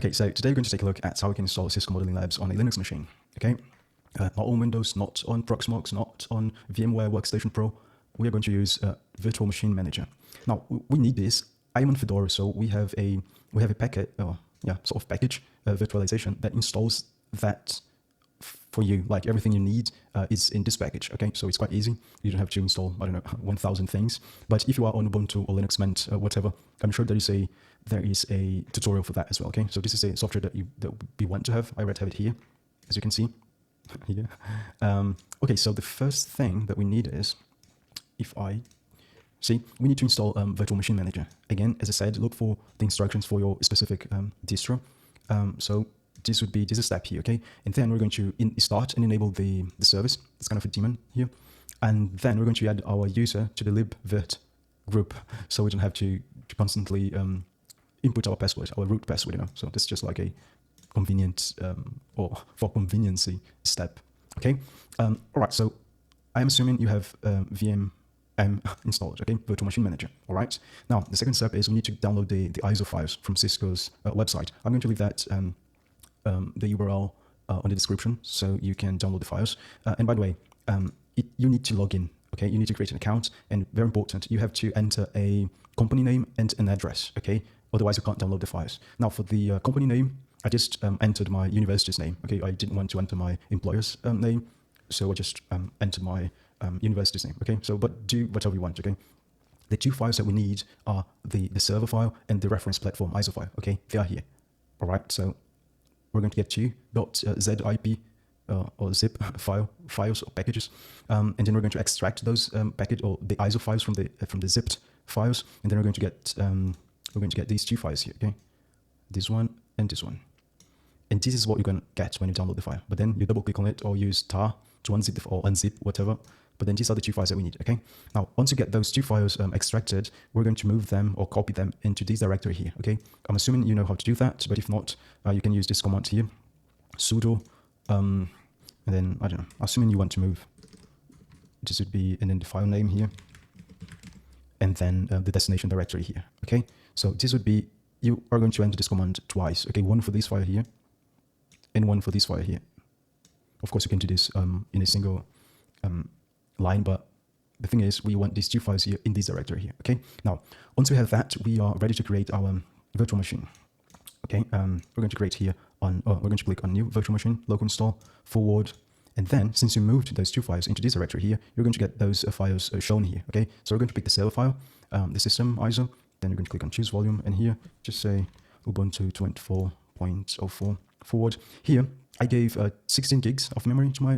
Okay, so today we're going to take a look at how we can install Cisco Modeling Labs on a Linux machine. Okay, not on Windows, not on Proxmox, not on VMware Workstation Pro. We are going to use Virtual Machine Manager. Now we need this. I'm on Fedora, so we have a packet, sort of package virtualization that installs that for you. Like everything you need is in this package. Okay, so it's quite easy. You don't have to install 1,000 things. But if you are on Ubuntu or Linux Mint, whatever, I'm sure there is a tutorial for that as well. Okay, so this is a software that we want to have. I already have it here, as you can see here. Okay, so the first thing that we need is, we need to install Virtual Machine Manager. Again, as I said, look for the instructions for your specific distro. So this is a step here, okay? And then we're going to start and enable the service. It's kind of a daemon here. And then we're going to add our user to the libvirt group, so we don't have to constantly input our password, our root password, So this is just like a convenient or for conveniency step, okay? All right, so I'm assuming you have VM installed, okay? Virtual Machine Manager, all right? Now, the second step is we need to download the ISO files from Cisco's website. I'm going to leave that the URL on the description so you can download the files. And by the way, you need to log in, okay? You need to create an account, and very important, you have to enter a company name and an address, okay? Otherwise, you can't download the files. Now, for the company name, I just entered my university's name, okay? I didn't want to enter my employer's name, so I just entered my university's name, okay? So, but do whatever you want, okay? The two files that we need are the server file and the reference platform ISO file, okay? They are here, all right? So we're going to get two .zip or zip files or packages, and then we're going to extract those package or the ISO files from the zipped files, and then we're going to get these two files here, okay? This one and this one. And this is what you're going to get when you download the file. But then you double click on it or use tar to unzip or unzip, whatever. But then these are the two files that we need, okay? Now, once you get those two files extracted, we're going to move them or copy them into this directory here, okay? I'm assuming you know how to do that, but if not, you can use this command here, sudo, and then, I don't know, assuming you want to move, this would be, and then the file name here, and then the destination directory here, okay? So this would be, you are going to enter this command twice, okay? One for this file here, and one for this file here. Of course, you can do this in a single line, but the thing is, we want these two files here in this directory here, okay? Now, once we have that, we are ready to create our virtual machine, okay? We're going to create here we're going to click on new virtual machine, local install, forward, and then since you moved those two files into this directory here, you're going to get those files shown here, okay? So we're going to pick the server file, the system ISO, then you're going to click on choose volume, and here, just say Ubuntu 24.04 forward. Here, I gave 16 gigs of memory to my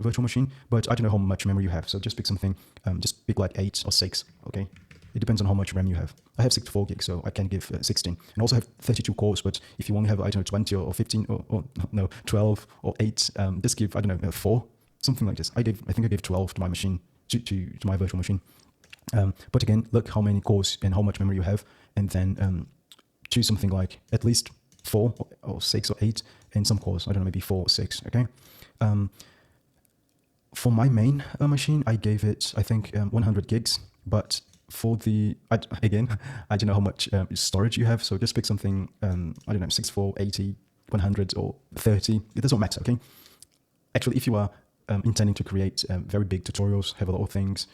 virtual machine, but I don't know how much memory you have, so just pick something, just pick like 8 or 6, okay? It depends on how much RAM you have. I have 64 gigs, so I can give 16. And also have 32 cores, but if you only have, 20 or 15 or 12 or 8, just give, 4, something like this. I think I gave 12 to my machine, to my virtual machine. But again, look how many cores and how much memory you have, and then choose something like at least 4 or 6 or 8, and some cores, maybe 4 or 6, okay? For my main machine, I gave it, I think, 100 gigs, but for the, I don't know how much storage you have, so just pick something, 64, 80, 100, or 30, it doesn't matter, okay? Actually, if you are intending to create very big tutorials, have a lot of things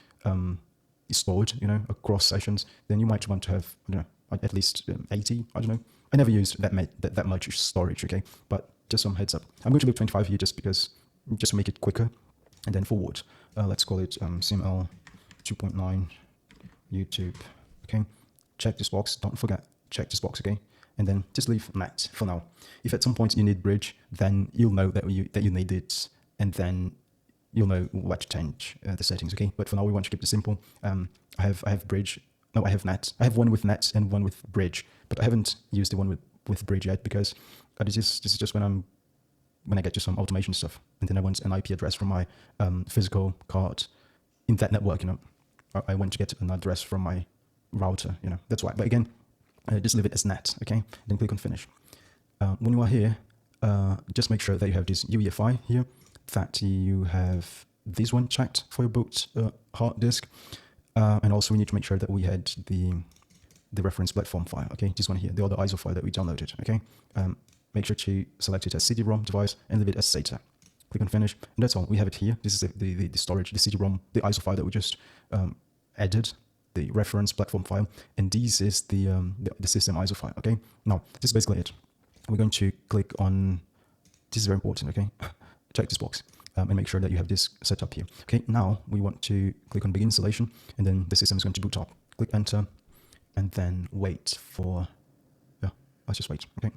stored, across sessions, then you might want to have, at least 80, I never used that much storage, okay? But just some heads up. I'm going to leave 25 here just to make it quicker, and then forward. Let's call it CML 2.9 YouTube, okay? Check this box, don't forget, check this box, okay? And then just leave net for now. If at some point you need bridge, then you'll know that you need it, and then you'll know what to change the settings, okay? But for now, we want to keep it simple. I have bridge. No, I have net. I have one with net and one with bridge, but I haven't used the one with bridge yet because this is just when I get to some automation stuff, and then I want an IP address from my physical card in that network. I want to get an address from my router. That's why. But again, just leave it as net, okay? Then click on finish. When you are here, just make sure that you have this UEFI here, that you have this one checked for your boot hard disk. And also we need to make sure that we had the reference platform file, okay? This one here, the other ISO file that we downloaded, okay? make sure to select it as CD-ROM device and leave it as SATA. Click on finish, and that's all. We have it here. This is the storage, the CD-ROM, the ISO file that we just added, the reference platform file, and this is the system ISO file. Okay, now this is basically it. We're going to click on, this is very important, okay? Check this box and make sure that you have this set up here. Okay, now we want to click on begin installation, and then the system is going to boot up. Click enter, and then wait for, yeah, let's just wait, okay?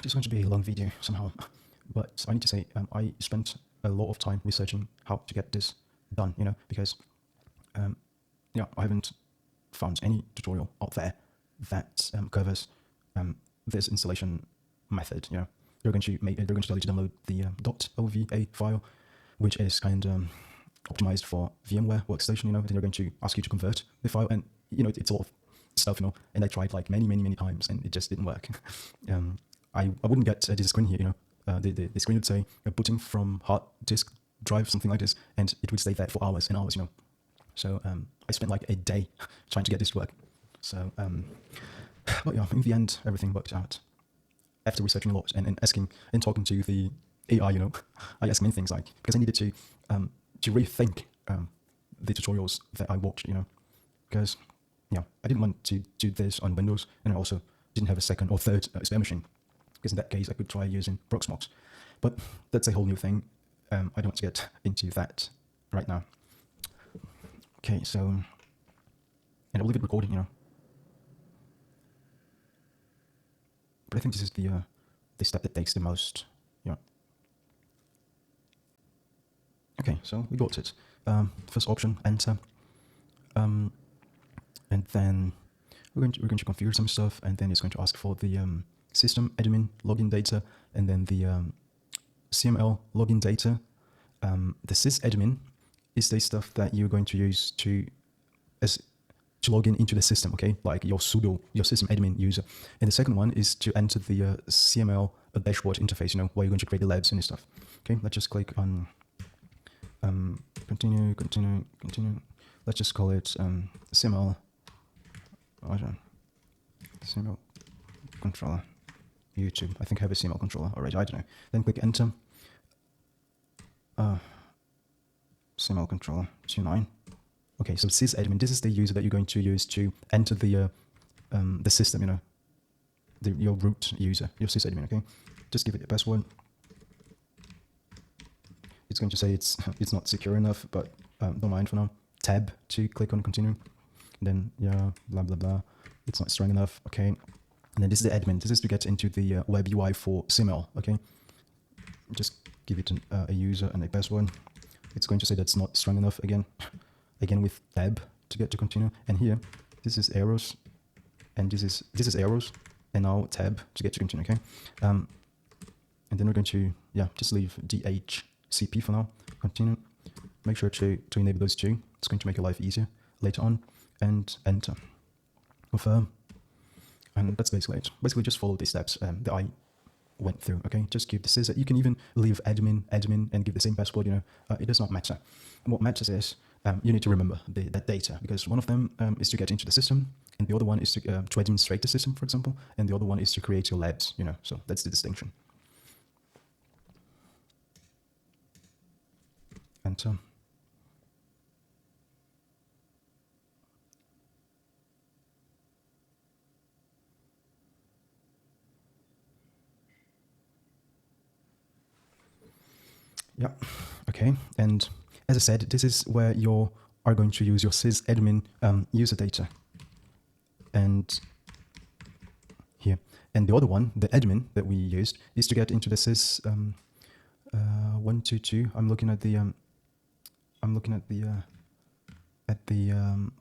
This is going to be a long video somehow, but I need to say I spent a lot of time researching how to get this done, you know, because yeah, I haven't found any tutorial out there that covers this installation method. You know, they're going to tell you to download the .ova file, which is kind of optimized for VMware workstation. You know, then they're going to ask you to convert the file, and you know, it's a lot of stuff, you know, and I tried like many times, and it just didn't work. I wouldn't get this screen here, you know, the screen would say booting from hard disk drive, something like this, and it would stay there for hours and hours, you know. So I spent like a day trying to get this to work. So, but yeah, in the end, everything worked out. After researching a lot and asking and talking to the AI, you know, I asked many things, like, because I needed to rethink the tutorials that I watched, you know, because yeah, I didn't want to do this on Windows, and I also didn't have a second or third spare machine, because in that case I could try using Proxmox, but that's a whole new thing. I don't want to get into that right now. Okay, so, and I'll leave it recording, you know. But I think this is the step that takes the most, yeah. Okay, so we got it. First option, enter, and then we're going to configure some stuff, and then it's going to ask for the system admin login data, and then the CML login data. The sysadmin is the stuff that you're going to use to log in into the system, okay? Like your sudo, your system admin user. And the second one is to enter the CML dashboard interface, you know, where you're going to create the labs and stuff. Okay, let's just click on continue. Let's just call it CML. CML controller. YouTube. I think I have a CML controller already. I don't know. Then click enter. CML controller 29. Okay, so sysadmin. This is the user that you're going to use to enter the system. You know, your root user, your sysadmin. Okay, just give it a password. It's going to say it's not secure enough, but don't mind for now. Tab to click on continue. And then yeah, blah blah blah. It's not strong enough. Okay. And then this is the admin. This is to get into the web UI for CML, okay? Just give it a user and a password. It's going to say that's not strong enough again. Again with tab to get to continue. And here, this is arrows, and this is arrows, and now tab to get to continue, okay? And then we're going to, yeah, just leave DHCP for now. Continue. Make sure to enable those two. It's going to make your life easier later on. And enter. Confirm. And that's basically it. Basically, just follow the steps that I went through, okay? Just give the sys. You can even leave admin, and give the same password, you know. It does not matter. And what matters is you need to remember that data, because one of them is to get into the system, and the other one is to administrate the system, for example, and the other one is to create your labs, you know. So that's the distinction. Enter. Yeah, okay, and as I said, this is where you are going to use your sysadmin user data. And here, and the other one, the admin that we used, is to get into the sys 122. I'm looking at the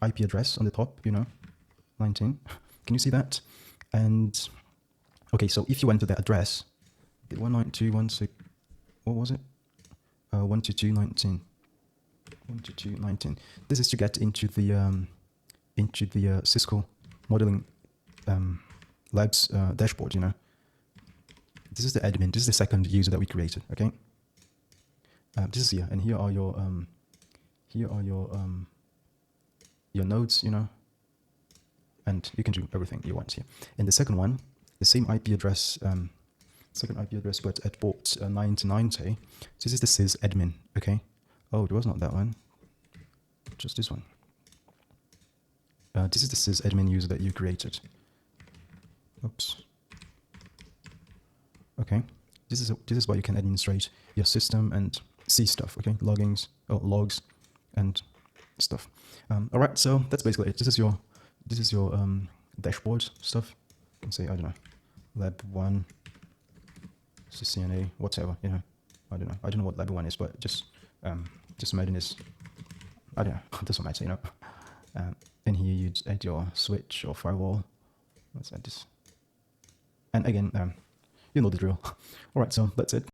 IP address on the top, you know, 19. Can you see that? And okay, so if you enter the address, the 192.168. what was it? 122.19. 122.19. This is to get into the Cisco modeling labs dashboard. You know, this is the admin. This is the second user that we created. Okay. This is here, and here are your nodes. You know, and you can do everything you want here. In the second one, the same IP address. Second IP address, but at port 9090. This is the sysadmin. Okay. Oh, it was not that one. Just this one. This is the sysadmin user that you created. Oops. Okay. This is where you can administrate your system and see stuff. Okay, logs and stuff. All right. So that's basically it. This is your dashboard stuff. You can say, I don't know, lab 1, CCNA, whatever. You know, I don't know what lab 1 is, but just imagine this. I don't know. This one might say, you know. And here you'd add your switch or firewall. Let's add this. And again, you know the drill. All right, so that's it.